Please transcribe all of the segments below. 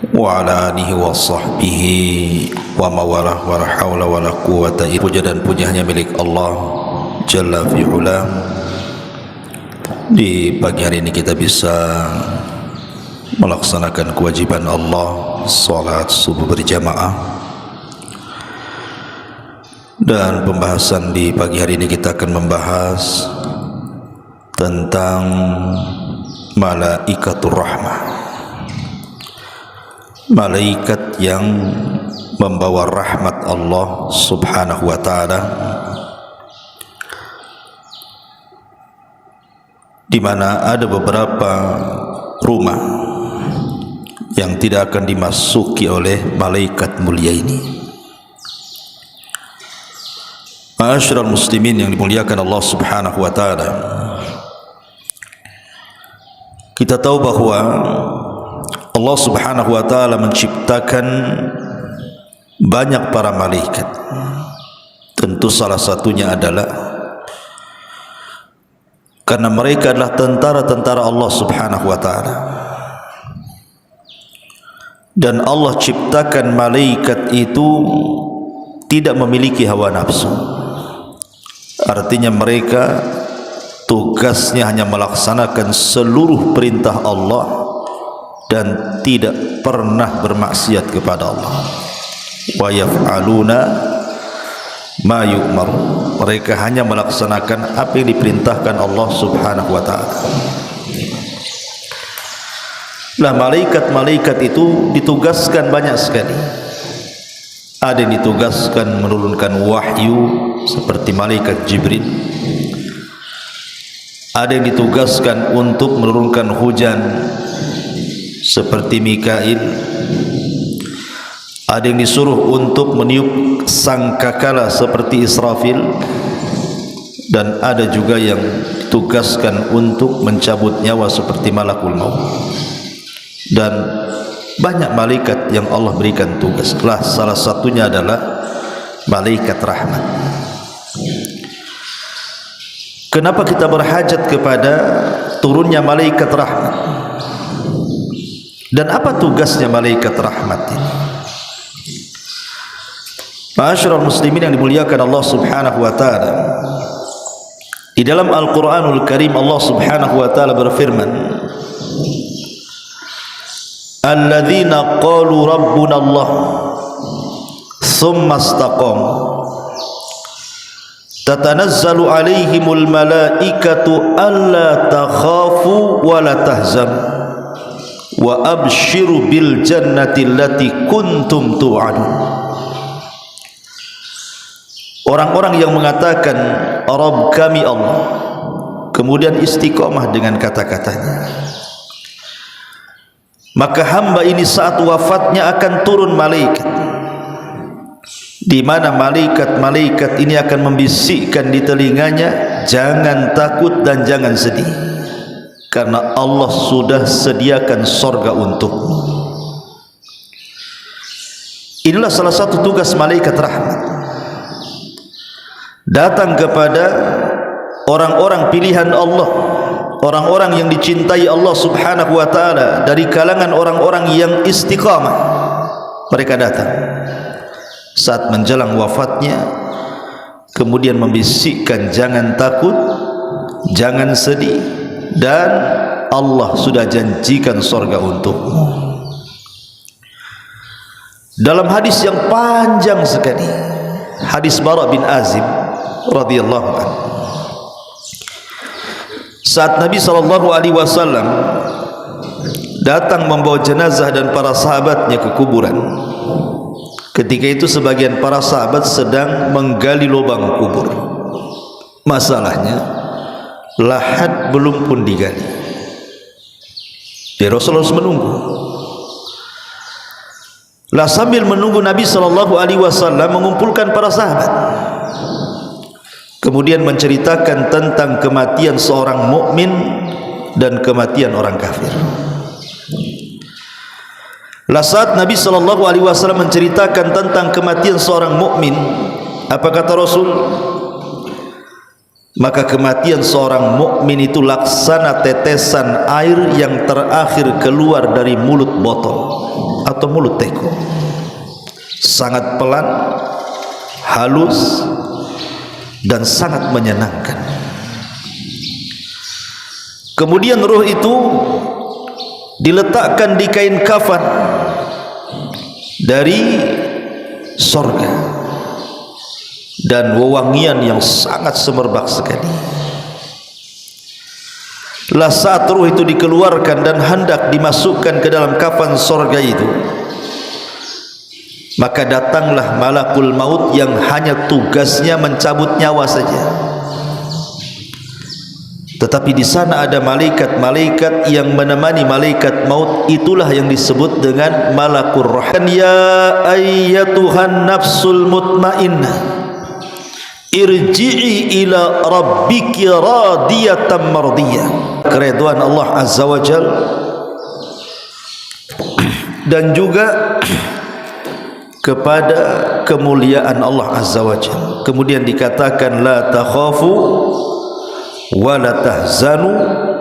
wa ala alihi wa sahbihi wa mawalah wa la hawla wa la quwwata illa billah. Puja dan puji hanya milik Allah Jalla fi'ula. Di pagi hari ini kita bisa melaksanakan kewajiban Allah, salat subuh berjamaah. Dan pembahasan di pagi hari ini kita akan membahas tentang malaikatur rahmah, malaikat yang membawa rahmat Allah subhanahu wa ta'ala, di mana ada beberapa rumah yang tidak akan dimasuki oleh malaikat mulia ini. Ma'asyiral muslimin yang dimuliakan Allah subhanahu wa ta'ala, kita tahu bahwa Allah subhanahu wa ta'ala menciptakan banyak para malaikat. Tentu salah satunya adalah karena mereka adalah tentara-tentara Allah subhanahu wa ta'ala. Dan Allah ciptakan malaikat itu tidak memiliki hawa nafsu. Artinya mereka tugasnya hanya melaksanakan seluruh perintah Allah dan tidak pernah bermaksiat kepada Allah. Wa yaf'aluna ma yu'mar. Mereka hanya melaksanakan apa yang diperintahkan Allah subhanahu wa ta'ala. Nah, malaikat-malaikat itu ditugaskan banyak sekali. Ada yang ditugaskan menurunkan wahyu seperti malaikat Jibril. Ada yang ditugaskan untuk menurunkan hujan seperti Mikail. Ada yang disuruh untuk meniup sangkakala seperti Israfil. Dan ada juga yang ditugaskan untuk mencabut nyawa seperti malakul maut. Dan banyak malaikat yang Allah berikan tugas. Salah satunya adalah malaikat rahmat. Kenapa kita berhajat kepada turunnya malaikat rahmat? Dan apa tugasnya malaikat rahmat ini? Ma'asyiral muslimin yang dimuliakan Allah subhanahu wa ta'ala, di dalam Al-Quranul Karim Allah subhanahu wa ta'ala berfirman, alladzina qalu rabbuna Allah thumma istaqamu tatanazzalu alaihimul malaikatu alla takhafu wa la tahzanu wa abshiru bil jannati allati kuntum tu'adun. Orang-orang yang mengatakan Rabb kami Allah, kemudian istiqamah dengan kata-katanya, maka hamba ini saat wafatnya akan turun malaikat, di mana malaikat-malaikat ini akan membisikkan di telinganya, jangan takut dan jangan sedih, karena Allah sudah sediakan sorga untukmu. Inilah salah satu tugas malaikat rahmat, datang kepada orang-orang pilihan Allah, orang-orang yang dicintai Allah subhanahu wa ta'ala, dari kalangan orang-orang yang istiqamah. Mereka datang saat menjelang wafatnya, kemudian membisikkan jangan takut, jangan sedih, dan Allah sudah janjikan sorga untukmu. Dalam hadis yang panjang sekali, hadis Bara bin Azib radhiyallahu anhu, saat Nabi SAW datang membawa jenazah dan para sahabatnya ke kuburan, ketika itu sebagian para sahabat sedang menggali lubang kubur. Masalahnya lahat belum pun digali. Rasulullah harus menunggu. Sambil menunggu Nabi SAW mengumpulkan para sahabat, kemudian menceritakan tentang kematian seorang mukmin dan kematian orang kafir. Saat Nabi SAW menceritakan tentang kematian seorang mukmin, apa kata Rasul? Maka kematian seorang mukmin itu laksana tetesan air yang terakhir keluar dari mulut botol atau mulut teko. Sangat pelan, halus, dan sangat menyenangkan. Kemudian ruh itu diletakkan di kain kafan dari sorga dan wewangian yang sangat semerbak sekali. Lah saat ruh itu dikeluarkan dan hendak dimasukkan ke dalam kafan sorga itu, maka datanglah malakul maut yang hanya tugasnya mencabut nyawa saja. Tetapi di sana ada malaikat-malaikat yang menemani malaikat maut, itulah yang disebut dengan malakur roh. Ya ayyatuhan nafsul mutmainnah, irji'i ila rabbiki radiyatan mardiyah. Keridhaan Allah Azza wa Jal dan juga kepada kemuliaan Allah Azza wa Jal. Kemudian dikatakan la takhafu wa la tahzanu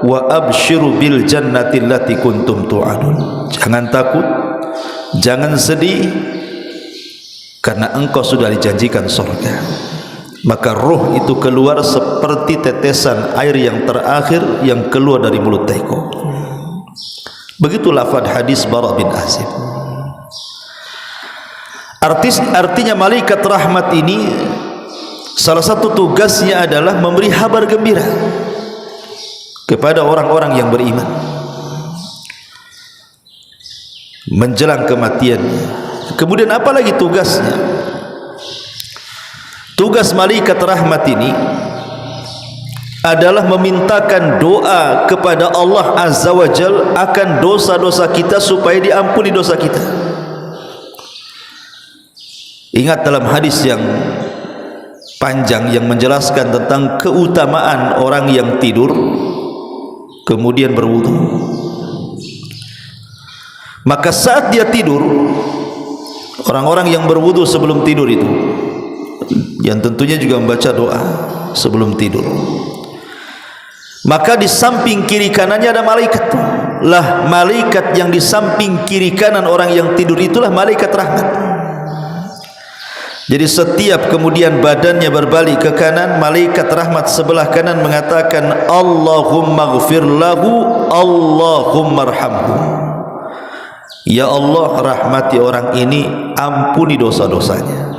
wa abshiru bil jannati allati kuntum tu'adun. Jangan takut, jangan sedih, karena engkau sudah dijanjikan surga. Maka roh itu keluar seperti tetesan air yang terakhir yang keluar dari mulut teko. Begitu lafaz hadis Bara bin Azib. Artinya malaikat rahmat ini salah satu tugasnya adalah memberi kabar gembira kepada orang-orang yang beriman menjelang kematiannya. Kemudian apa lagi tugasnya? Tugas malaikat rahmat ini adalah memintakan doa kepada Allah Azza wa Jal akan dosa-dosa kita supaya diampuni dosa kita. Ingat dalam hadis yang panjang yang menjelaskan tentang keutamaan orang yang tidur kemudian berwudu. Maka saat dia tidur, orang-orang yang berwudu sebelum tidur itu, yang tentunya juga membaca doa sebelum tidur, maka di samping kiri kanannya ada malaikat. Lah malaikat yang di samping kiri kanan orang yang tidur itulah malaikat rahmat. Jadi setiap kemudian badannya berbalik ke kanan, malaikat rahmat sebelah kanan mengatakan Allahumma ghfir lahu, Allahumma arhamhu. Ya Allah, rahmati orang ini, ampuni dosa-dosanya.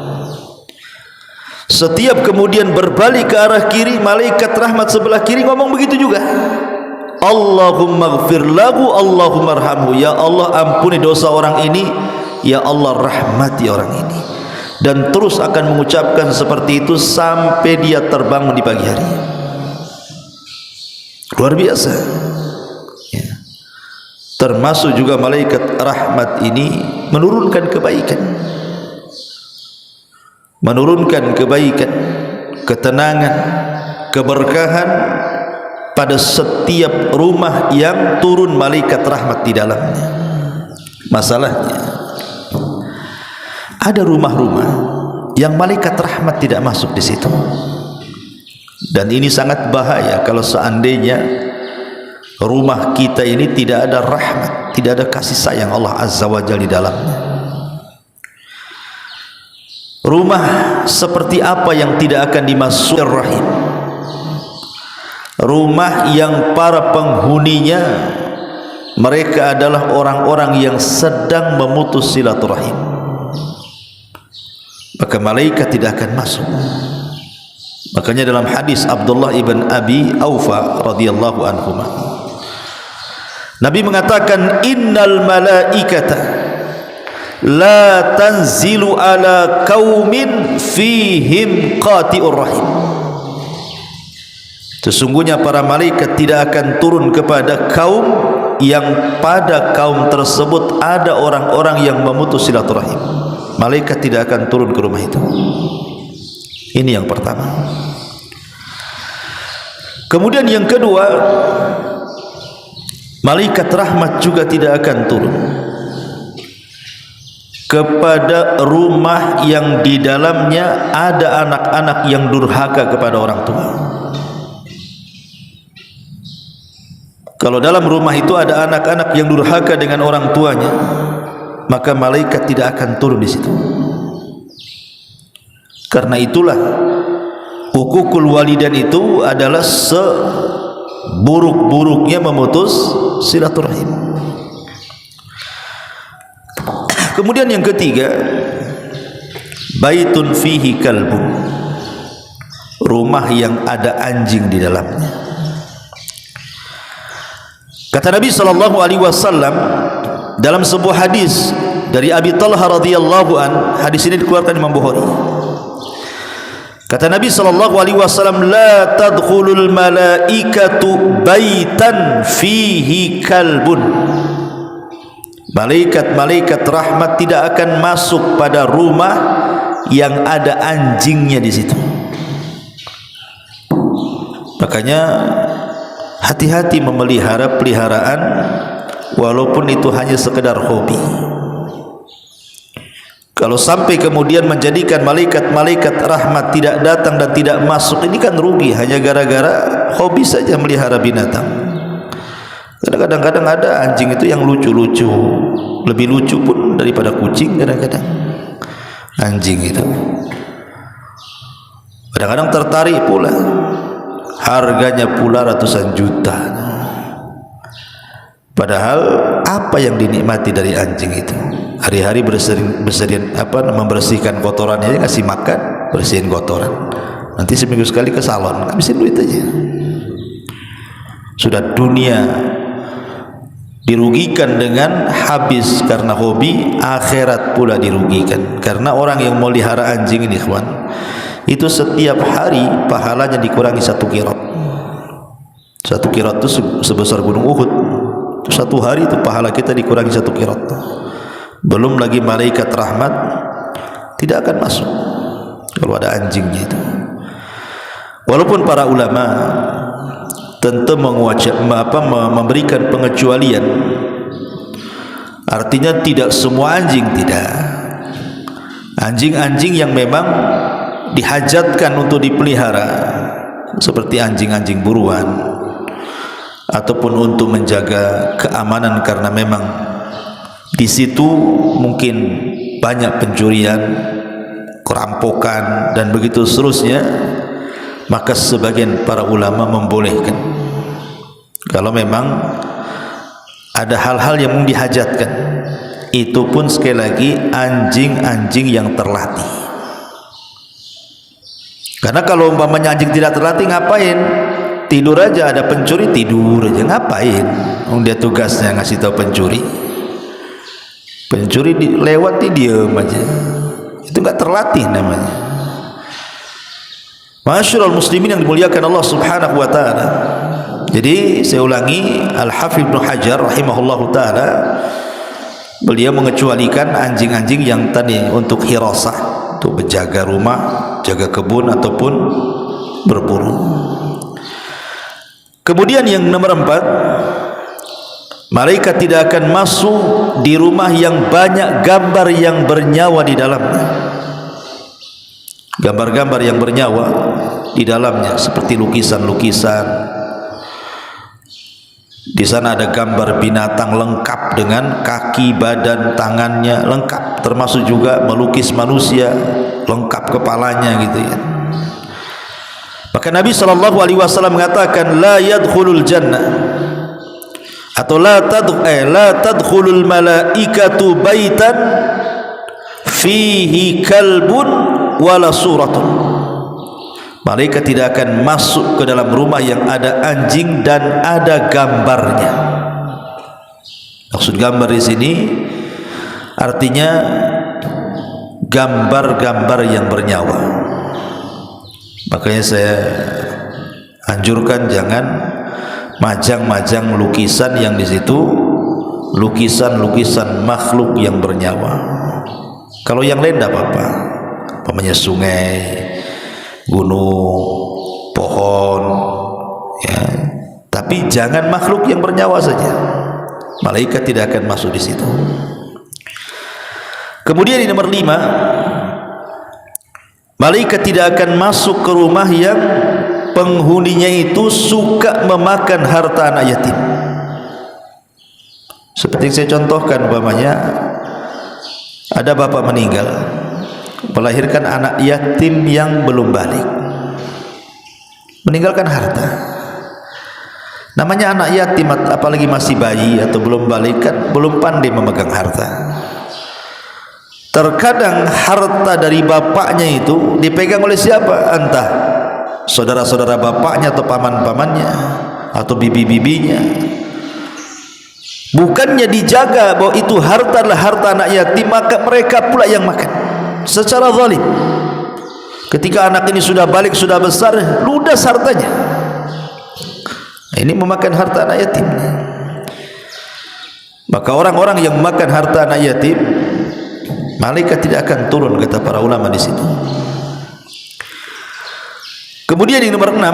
Setiap kemudian berbalik ke arah kiri, malaikat rahmat sebelah kiri ngomong begitu juga. Allahumma ghfir lahu, Allahumma arhamhu. Ya Allah, ampuni dosa orang ini, ya Allah, rahmati orang ini. Dan terus akan mengucapkan seperti itu sampai dia terbangun di pagi hari. Luar biasa ya. Termasuk juga malaikat rahmat ini menurunkan kebaikan, ketenangan, keberkahan pada setiap rumah yang turun malaikat rahmat di dalamnya. Masalahnya ada rumah-rumah yang malaikat rahmat tidak masuk di situ, dan ini sangat bahaya kalau seandainya rumah kita ini tidak ada rahmat, tidak ada kasih sayang Allah Azza wa Jalla di dalamnya. Rumah seperti apa yang tidak akan dimasuki rahim? Rumah yang para penghuninya mereka adalah orang-orang yang sedang memutus silaturahim, maka malaikat tidak akan masuk. Makanya dalam hadis Abdullah ibn Abi Aufa radhiyallahu anhu, Nabi mengatakan innal malaikata la tanzilu ala qaumin fihim qati'ur rahim. Sesungguhnya para malaikat tidak akan turun kepada kaum yang pada kaum tersebut ada orang-orang yang memutus silaturahim. Malaikat tidak akan turun ke rumah itu. Ini yang pertama. Kemudian yang kedua, malaikat rahmat juga tidak akan turun kepada rumah yang di dalamnya ada anak-anak yang durhaka kepada orang tua. Kalau dalam rumah itu ada anak-anak yang durhaka dengan orang tuanya, maka malaikat tidak akan turun di situ. Karena itulah hukukul walidain itu adalah seburuk-buruknya memutus silaturahim. Kemudian yang ketiga, baitun fihi kalbun, rumah yang ada anjing di dalamnya. Kata Nabi SAW dalam sebuah hadis dari Abi Talha radhiyallahu an, hadis ini dikeluarkan Imam Bukhari. Kata Nabi SAW, la tadkhulul malaikatu baitan fihi kalbun, malaikat-malaikat rahmat tidak akan masuk pada rumah yang ada anjingnya di situ. Makanya hati-hati memelihara peliharaan walaupun itu hanya sekedar hobi. Kalau sampai kemudian menjadikan malaikat-malaikat rahmat tidak datang dan tidak masuk, ini kan rugi hanya gara-gara hobi saja melihara binatang. Karena kadang-kadang ada anjing itu yang lucu-lucu, lebih lucu pun daripada kucing kadang-kadang anjing itu. Kadang-kadang tertarik pula, harganya pula ratusan juta. Padahal apa yang dinikmati dari anjing itu? Hari-hari membersihkan kotorannya, ngasih makan, bersihin kotoran. Nanti seminggu sekali ke salon, habisin duit aja. Sudah dunia dirugikan dengan habis karena hobi, akhirat pula dirugikan. Karena orang yang melihara anjing ini, ikhwan, itu setiap hari pahalanya dikurangi 1 qirat. 1 qirat itu sebesar gunung Uhud. Satu hari itu pahala kita dikurangi 1 qirat. Belum lagi malaikat rahmat tidak akan masuk kalau ada anjingnya itu. Walaupun para ulama tentu memberikan pengecualian, artinya tidak semua anjing, tidak. Anjing-anjing yang memang dihajatkan untuk dipelihara seperti anjing-anjing buruan ataupun untuk menjaga keamanan karena memang di situ mungkin banyak pencurian, kerampokan dan begitu seterusnya, maka sebagian para ulama membolehkan kalau memang ada hal-hal yang dihajatkan. Itu pun sekali lagi anjing-anjing yang terlatih. Karena kalau umpamanya anjing tidak terlatih, ngapain? Tidur aja, ada pencuri tidur aja, ngapain? Dia tugasnya ngasih tahu pencuri. Pencuri lewat diam aja, itu enggak terlatih namanya. Masyaallah muslimin yang dimuliakan Allah Subhanahu wa taala. Jadi saya ulangi, Al-Hafidz Ibnu Hajar rahimahullahu taala, beliau mengecualikan anjing-anjing yang tadi untuk hirasah, untuk menjaga rumah, jaga kebun ataupun berburu. Kemudian yang nomor 4, malaikat tidak akan masuk di rumah yang banyak gambar yang bernyawa di dalamnya. Gambar-gambar yang bernyawa di dalamnya seperti lukisan-lukisan. Di sana ada gambar binatang lengkap dengan kaki, badan, tangannya lengkap, termasuk juga melukis manusia lengkap kepalanya gitu ya. Maka Nabi SAW mengatakan la yadkhulul jannah atau la tadkhulul malaikatu baitan fihi kalbun wala suratun. Malaikat tidak akan masuk ke dalam rumah yang ada anjing dan ada gambarnya. Maksud gambar di sini artinya gambar-gambar yang bernyawa. Makanya saya anjurkan jangan majang-majang lukisan yang di situ lukisan-lukisan makhluk yang bernyawa. Kalau yang lain tidak apa-apa, umpamanya sungai, gunung, pohon, ya. Tapi jangan makhluk yang bernyawa saja. Malaikat tidak akan masuk di situ. Kemudian yang nomor 5, malaikat tidak akan masuk ke rumah yang penghuninya itu suka memakan harta anak yatim. Seperti yang saya contohkan, umpamanya ada bapak meninggal, melahirkan anak yatim yang belum balik, meninggalkan harta. Namanya anak yatim, apalagi masih bayi atau belum balik, kan belum pandai memegang harta. Terkadang harta dari bapaknya itu dipegang oleh siapa? Entah saudara-saudara bapaknya atau paman-pamannya atau bibi-bibinya. Bukannya dijaga bahwa itu harta adalah harta anak yatim, maka mereka pula yang makan secara zalim. Ketika anak ini sudah balik, sudah besar, ludas hartanya. Ini memakan harta anak yatim. Maka orang-orang yang makan harta anak yatim, malaikat tidak akan turun, kata para ulama di situ. Kemudian yang nomor 6,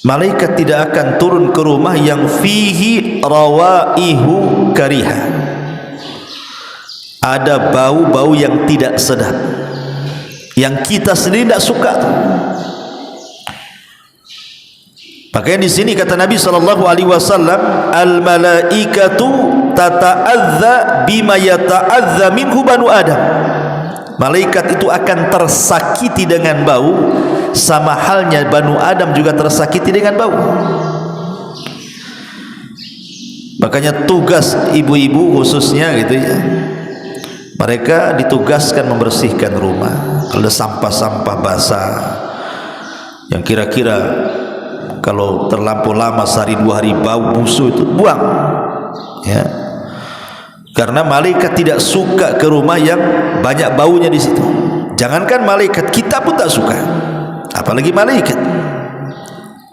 malaikat tidak akan turun ke rumah yang fihi rawaihu kariha, ada bau-bau yang tidak sedap, yang kita sendiri tidak suka. Makanya di sini kata Nabi SAW, al malaikatu tata'adza bima yata'adza minhu banu Adam. Malaikat itu akan tersakiti dengan bau, sama halnya Banu Adam juga tersakiti dengan bau. Makanya tugas ibu-ibu khususnya gitu ya, mereka ditugaskan membersihkan rumah. Kalau ada sampah-sampah basah yang kira-kira kalau terlampau lama, sehari 2 hari bau busuk, itu buang ya. Karena malaikat tidak suka ke rumah yang banyak baunya di situ. Jangankan malaikat, kita pun tak suka, apalagi malaikat.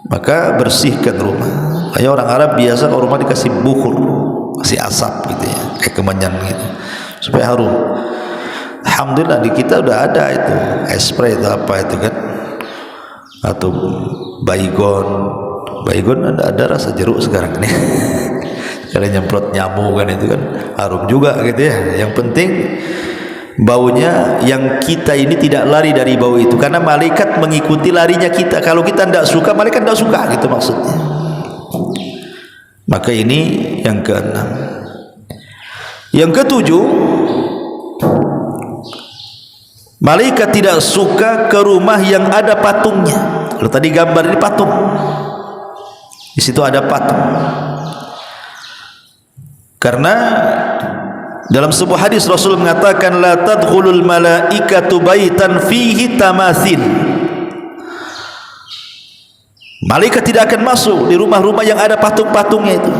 Maka bersihkan rumah. Kayak orang Arab biasa kalau rumah dikasih bukhur, kasih asap gitu ya, kayak kemenyan gitu, supaya harum. Alhamdulillah di kita udah ada itu spray itu apa itu kan, atau baygon ada rasa jeruk sekarang nih. Kalau nyemprot nyamuk kan itu kan harum juga gitu ya. Yang penting baunya yang kita ini tidak lari dari bau itu, karena malaikat mengikuti larinya kita. Kalau kita tidak suka, malaikat tidak suka, gitu maksudnya. Maka ini yang ke-6. Yang ke-7, malaikat tidak suka ke rumah yang ada patungnya. Kalau tadi gambar ini patung, di situ ada patung. Karena dalam sebuah hadis Rasul mengatakan, la tadkhulul malaikatu baitan fihi tamathil. Malaikat tidak akan masuk di rumah-rumah yang ada patung-patungnya itu.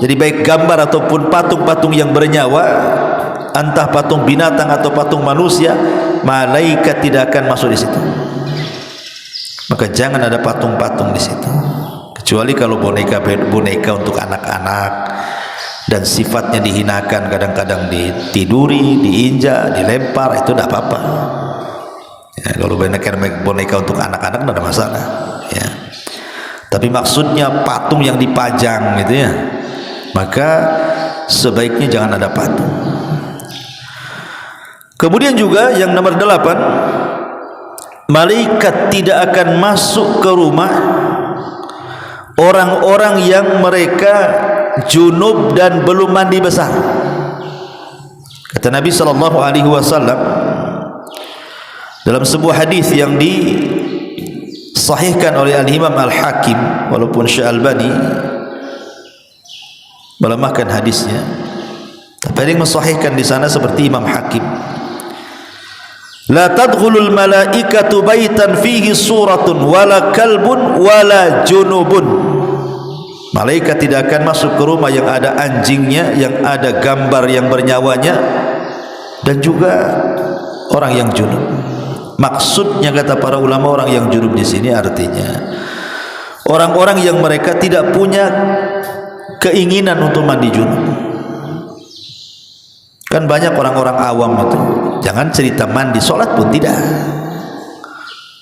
Jadi baik gambar ataupun patung-patung yang bernyawa, entah patung binatang atau patung manusia, malaikat tidak akan masuk di situ. Maka jangan ada patung-patung di situ. Kecuali kalau boneka untuk anak-anak dan sifatnya dihinakan, kadang-kadang ditiduri, diinjak, dilempar, itu tidak apa-apa ya. Kalau boneka untuk anak-anak tidak ada masalah ya. Tapi maksudnya patung yang dipajang gitu ya, maka sebaiknya jangan ada patung. Kemudian juga yang nomor 8, malaikat tidak akan masuk ke rumah orang-orang yang mereka junub dan belum mandi besar. Kata Nabi SAW dalam sebuah hadis yang disahihkan oleh Al-Imam Al-Hakim, walaupun Syekh Albani melemahkan hadisnya, tapi ada yang mensahihkan di sana seperti Imam Hakim. La tadkhulul malaikatu baitan fihi suratun wala kalbun wala junubun. Malaikat tidak akan masuk ke rumah yang ada anjingnya, yang ada gambar yang bernyawanya, dan juga orang yang junub. Maksudnya kata para ulama, orang yang junub di sini artinya orang-orang yang mereka tidak punya keinginan untuk mandi junub. Kan banyak orang-orang awam itu, jangan cerita mandi, sholat pun tidak.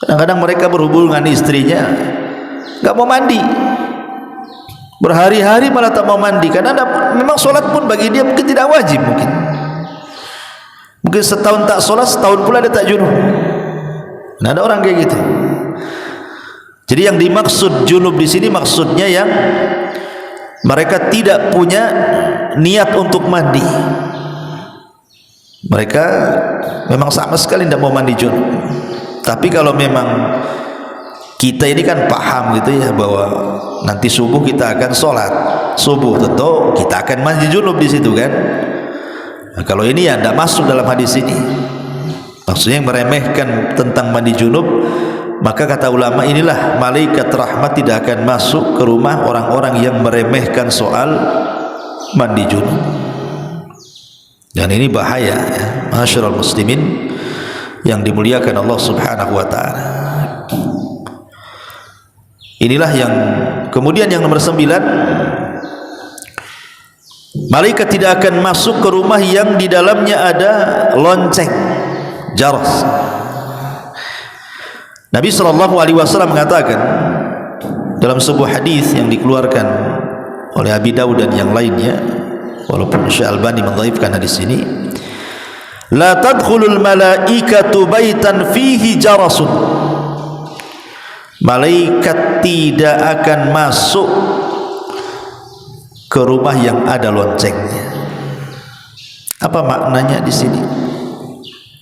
Kadang-kadang mereka berhubungan dengan istrinya, nggak mau mandi, berhari-hari malah tak mau mandi, karena memang sholat pun bagi dia mungkin tidak wajib, mungkin setahun tak sholat, setahun pula dia tak junub. Nah, ada orang kayak gitu. Jadi yang dimaksud junub di sini maksudnya yang mereka tidak punya niat untuk mandi. Mereka memang sama sekali tidak mau mandi junub. Tapi kalau memang kita ini kan paham gitu ya, bahwa nanti subuh kita akan sholat subuh, tentu kita akan mandi junub di situ kan. Nah, kalau ini ya tidak masuk dalam hadis ini. Maksudnya yang meremehkan tentang mandi junub, maka kata ulama inilah malaikat rahmat tidak akan masuk ke rumah orang-orang yang meremehkan soal mandi junub. Dan ini bahaya ya, masyarul muslimin yang dimuliakan Allah Subhanahu wa taala. Inilah yang kemudian yang nomor 9, malaikat tidak akan masuk ke rumah yang di dalamnya ada lonceng, jaras. Nabi SAW mengatakan dalam sebuah hadis yang dikeluarkan oleh Abi Dawud dan yang lainnya, walaupun Syekh Albani mendhaifkan hadis ini, la tadkhulul malaikatu baitan fihi jarasun. Malaikat tidak akan masuk ke rumah yang ada loncengnya. Apa maknanya di sini?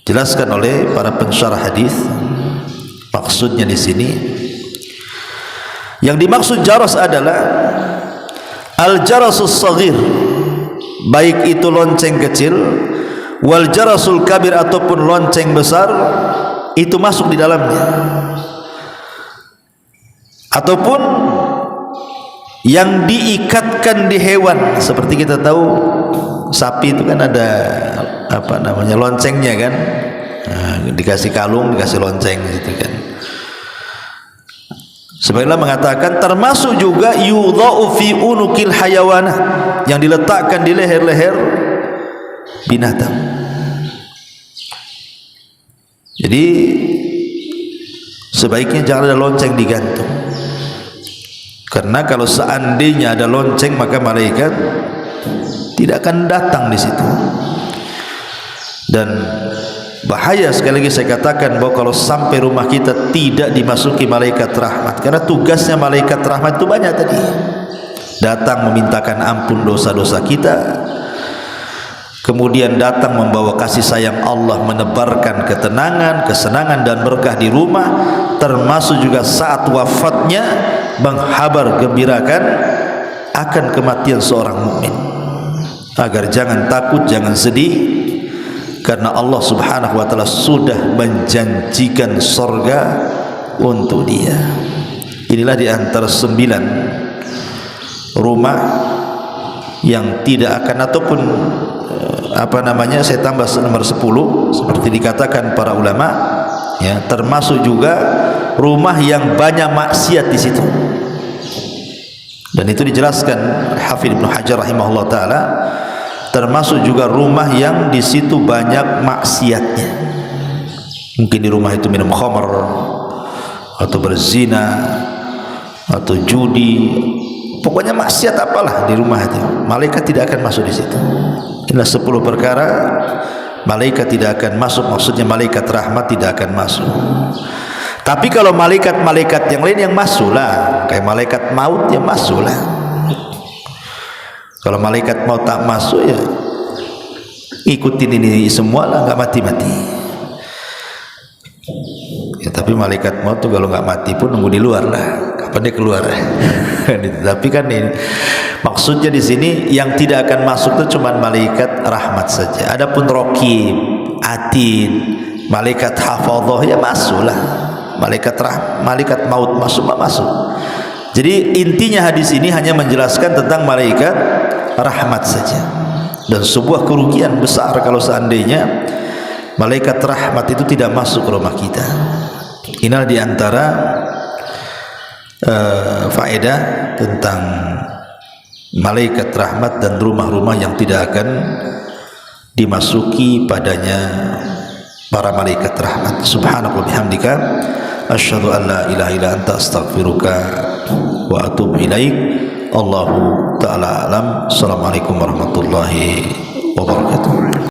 Jelaskan oleh para pensyarah hadis. Maksudnya di sini, yang dimaksud jaras adalah al-jarasus saghir, baik itu lonceng kecil, wal jarasul kabir ataupun lonceng besar, itu masuk di dalamnya. Ataupun yang diikatkan di hewan, seperti kita tahu sapi itu kan ada apa namanya loncengnya kan, nah, dikasih kalung, dikasih lonceng gitu kan. Sebagian mengatakan termasuk juga yudha'u fi unukil hayawana, yang diletakkan di leher-leher binatang. Jadi sebaiknya jangan ada lonceng digantung, karena kalau seandainya ada lonceng maka malaikat tidak akan datang di situ. Dan bahaya, sekali lagi saya katakan, bahwa kalau sampai rumah kita tidak dimasuki malaikat rahmat, karena tugasnya malaikat rahmat itu banyak tadi, datang memintakan ampun dosa-dosa kita, kemudian datang membawa kasih sayang Allah, menebarkan ketenangan, kesenangan dan berkah di rumah, termasuk juga saat wafatnya menghabar gembirakan akan kematian seorang mukmin, agar jangan takut, jangan sedih, karena Allah Subhanahu wa taala sudah menjanjikan surga untuk dia. Inilah di antara 9 rumah yang tidak akan, ataupun apa namanya, saya tambah nomor 10 seperti dikatakan para ulama ya, termasuk juga rumah yang banyak maksiat di situ. Dan itu dijelaskan Hafidz Ibnu Hajar rahimahullah taala, termasuk juga rumah yang di situ banyak maksiatnya. Mungkin di rumah itu minum khamr atau berzina atau judi, pokoknya maksiat apalah di rumah itu, malaikat tidak akan masuk di situ. Inilah 10 perkara malaikat tidak akan masuk, maksudnya malaikat rahmat tidak akan masuk. Tapi kalau malaikat-malaikat yang lain yang masuklah, kayak malaikat maut yang masuklah. Kalau malaikat maut tak masuk ya ikutin ini semua lah, nggak mati-mati. Ya, tapi malaikat maut tuh kalau nggak mati pun nunggu di luar lah, kapan dia keluar. Tapi kan ini maksudnya di sini yang tidak akan masuk itu cuma malaikat rahmat saja. Adapun raqib, atid, malaikat hafadzah ya masuklah. Malaikat maut masuk. Jadi intinya hadis ini hanya menjelaskan tentang malaikat rahmat saja. Dan sebuah kerugian besar kalau seandainya malaikat rahmat itu tidak masuk ke rumah kita. Inilah diantara faedah tentang malaikat rahmat dan rumah-rumah yang tidak akan dimasuki padanya para malaikat rahmat. Subhanallah bihamdika, asyhadu an la ilaha illa anta, astaghfiruka wa atubu ilaik. Allahu ta'ala alam. Assalamualaikum warahmatullahi wabarakatuh.